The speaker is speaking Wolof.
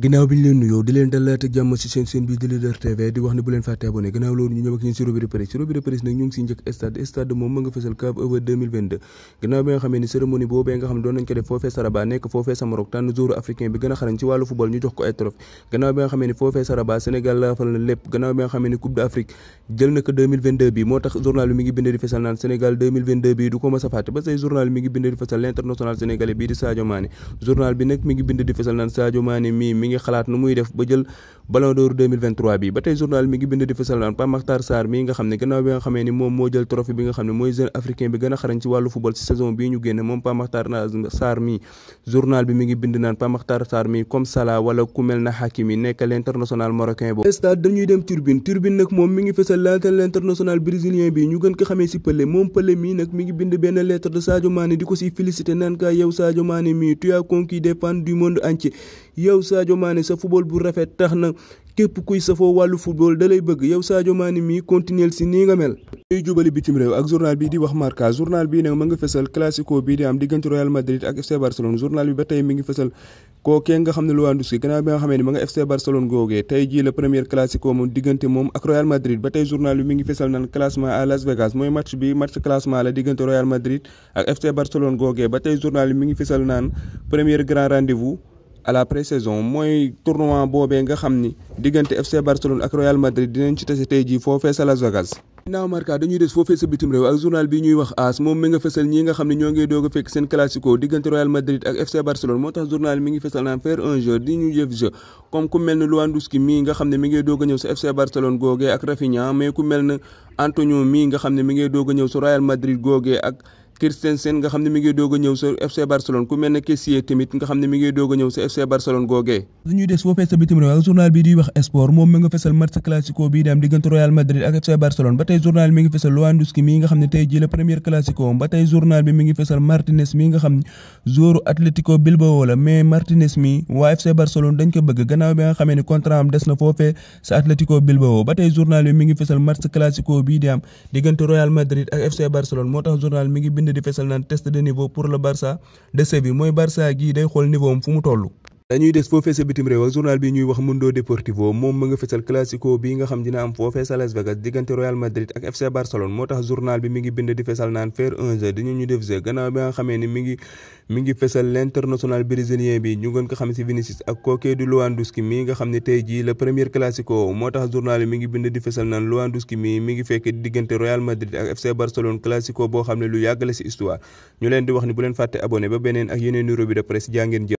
ginnaaw bi ñu leen nuyoo di leen dalaat ak jàmm ci seen bi di Leader TV di wax ne bu leen fàtte abonné gannaaw loolu ñu ñëw ak ñun ci revue de presse nag ñu ngi ci njëkk stade moom ma nga fësal CAF Euro 2022 gannaaw bi nga xamee ni cérémonie boobee nga xam ne doon nañ ko def foofee sa Rabat nekk foofee sa Maroc tànn joueur africain bi gën a xarañ ci wàllu football ñu jox ko ay trophée gannaaw bi nga xamee ni foofee sa Rabat Sénégal la fal na lépp gannaaw bi nga xamee ni Coupe d'Afrique jël na ko 2022 bi moo tax journal bi mi ngi bind di fesal naan Sénégal 2022 bi du ko mës a fàtte ba say journal bi mi ngi bind di fesal l'international sénégalais bii di Sadio Mané journal bi nag mi ngi bind di fesal naan Sadio Mané mi ngi xalaat nu muy def ba jël Ballon d'Or 2023 bi ba tey journal mi ngi bind di fësal naan Pape Makhtar Sarr mi nga xam ne gannaaw bi nga xamee ni moom moo jël trophée bi nga xam ne mooy jeune africain bi gën a xarañ ci wàllu football ci saison bii ñu génne moom Pape Makhtar Sarr mi journal bi mi ngi bind naan Pape Makhtar Sarr mi comme Salah wala ku mel na Hakimi nekk l'international marocain boobu stade dañuy dem Turbine nag moom mi ngi fësal laata l'international brésilien bi ñu gën ko xamee ci Pelé moom Pelé mi nag mi ngi bind benn lettre de Sadio Mané di ko ci féliciter naan ka yow Sadio Mané mi tu as conquis des fans du monde entier yow Sadio Mané sa football bu rafet tax na képp kuy safoo wàllu football da lay bëgg yow Sadio Mané mi continuer si nii nga mel. ñuy jubali bitim réew ak journal bi di wax Marca journal bi nag ma nga fesal classico bii di am diggante Real Madrid ak FC Barcelone journal bi ba tey mi ngi fesal kookee nga xam ne Lewandowski gannaaw bi nga xamee ni ma nga FC Barcelone googee tey jii la premier classico moom diggante moom ak Real Madrid ba tey journal bi mi ngi fesal naan classement à Las Vegas mooy match classement la diggante Real Madrid ak FC Barcelone googee ba tey journal bi mi ngi fesal naan premier grand rendez-vous à la pré-saison mooy tournoi boobee nga xam ni diggante FC Barcelone ak Real Madrid dinañ ci tase tey jii foofee sa Las Vegas. ginnaaw Marca dañuy des foofee sa bitim réew ak journal bi ñuy wax AS moom mi nga fesal ñi nga xam ne ñoo ngi doog a fekk seen classico diggante Real Madrid ak FC Barcelone moo tax journal mi ngi fesal naan faire un jeu di ñu jëf jeu comme ku mel ne Lewandowski mii nga xam ne mi ngi doog a ñëw sa FC Barcelone googee ak Rafinha mais ku mel ne Antonio mii nga xam ne mi ngi doog a ñëw sa Real Madrid googee ak Christensen nga xam ne mi ngi doog a ñëw sa FC Barcelone ku mel ne Kessié tamit nga xam ne mi ngi doog a ñëw sa FC Barcelone googee. dañuy des foofee sa bitim réew ak journal bi di wax sport moom mi nga fesal match classico bii di am diggante Real Madrid ak FC Barcelone ba tey journal mi ngi fesal Lewandowski mii nga xam ne tey jii la premier classico ba tey journal bi mi ngi fesal Martinez mii nga xam ne joueur Atlético Bilbao la mais Martinez mii waa FC Barcelone dañ ko bëgg gannaaw bi nga xamee ni contrat am des na foofee sa Atlético Bilbao ba tey journal bi mi ngi fesal match classico bii di am diggante Real Madrid ak FC Barcelone moo tax journal mi ngi bind di fesal naan test de niveau pour le Barça de Séville mooy Barça gii day xool niveau am fu mu toll. dañuy des foofee sa bitim réew ak journal bi ñuy wax Mundo Deportivo moom ma nga fesal classico bi nga xam dina am foofee sa Las Vegas diggante Real Madrid ak FC Barcelone moo tax journal bi mi ngi bind di fesal naan faire un jeu dañu ñu def jeu gannaaw bi nga xamee ni mi ngi fesal l'international brésilien bi ñu gën ko xam ci Vinicius ak kookee du Lewandowski mi nga xam ne tey jii le premier classico moo tax journal bi mi ngi bind di fesal naan Lewandowski mi ngi fekk diggante Real Madrid ak FC Barcelone classico boo xam ne lu yàgg la ci histoire ñu leen di wax ni bu leen fàtte abonné ba beneen ak yeneen revue de presse jaa ngeen jëf